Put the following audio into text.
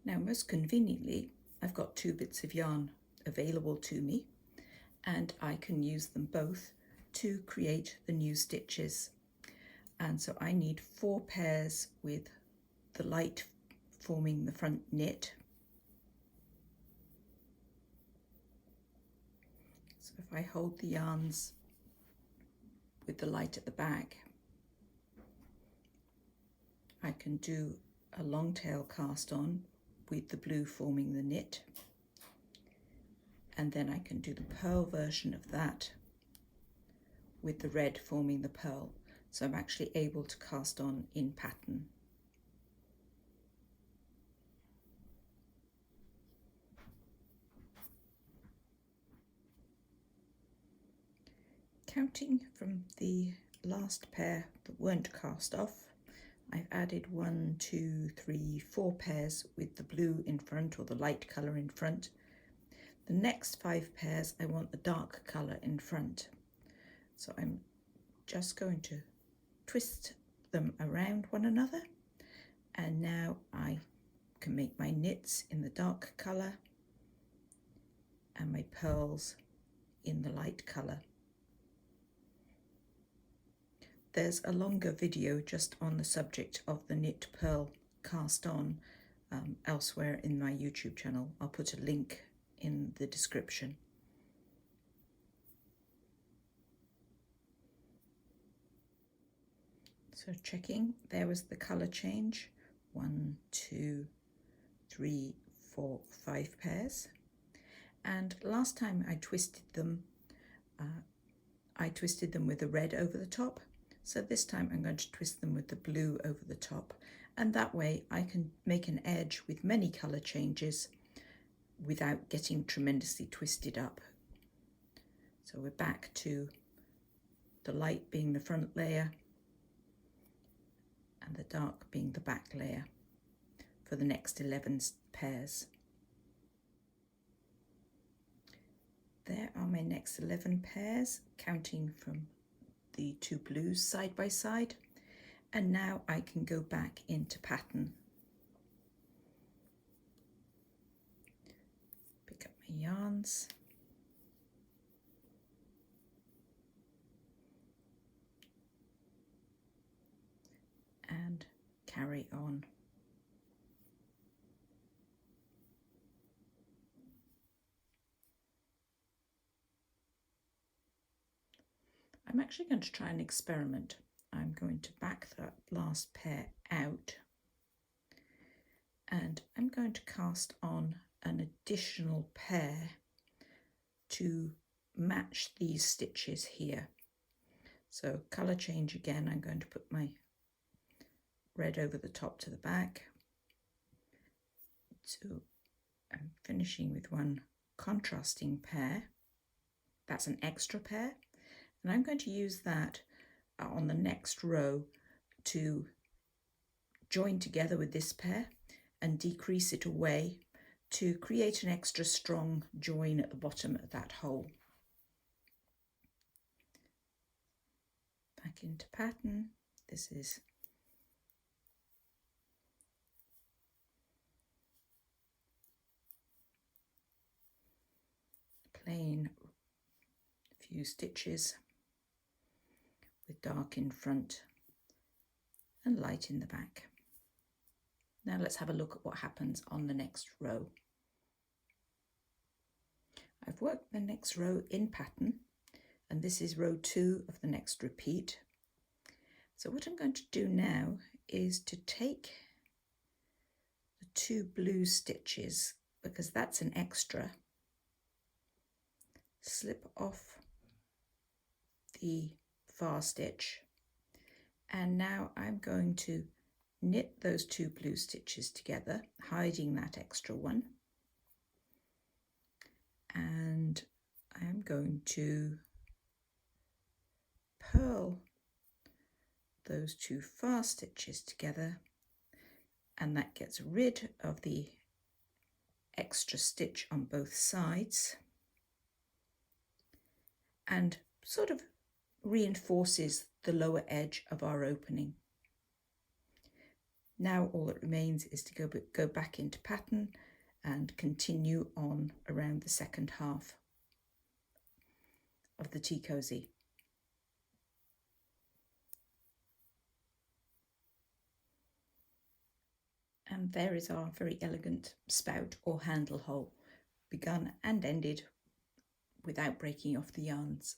Now, most conveniently, I've got 2 bits of yarn available to me, and I can use them both to create the new stitches. And so I need 4 pairs with the light forming the front knit. So if I hold the yarns with the light at the back, I can do a long tail cast on with the blue forming the knit, and then I can do the pearl version of that with the red forming the pearl. So I'm actually able to cast on in pattern. Counting from the last pair that weren't cast off, I've added 1, 2, 3, 4 pairs with the blue in front, or the light colour in front. The next 5 pairs I want the dark colour in front. So I'm just going to twist them around one another, and now I can make my knits in the dark colour and my pearls in the light colour. There's a longer video just on the subject of the knit pearl cast on elsewhere in my YouTube channel. I'll put a link in the description. So checking, there was the colour change. 1, 2, 3, 4, 5 pairs. And last time I twisted them with the red over the top. So this time I'm going to twist them with the blue over the top, and that way I can make an edge with many colour changes without getting tremendously twisted up. So we're back to the light being the front layer and the dark being the back layer for the next 11 pairs. There are my next 11 pairs, counting from the 2 blues side by side, and now I can go back into pattern. Pick up my yarns, and carry on. I'm actually going to try an experiment. I'm going to back that last pair out, and I'm going to cast on an additional pair to match these stitches here. So colour change again, I'm going to put my red over the top to the back. So I'm finishing with 1 contrasting pair. That's an extra pair. And I'm going to use that on the next row to join together with this pair and decrease it away to create an extra strong join at the bottom of that hole. Back into pattern. This is plain few stitches with dark in front and light in the back. Now let's have a look at what happens on the next row. I've worked the next row in pattern, and this is row 2 of the next repeat. So what I'm going to do now is to take the 2 blue stitches, because that's an extra, slip off the far stitch, and now I'm going to knit those 2 blue stitches together, hiding that extra one, and I'm going to purl those 2 far stitches together, and that gets rid of the extra stitch on both sides and sort of reinforces the lower edge of our opening. Now all that remains is to go back into pattern and continue on around the second half of the tea cosy. And there is our very elegant spout or handle hole, begun and ended without breaking off the yarns.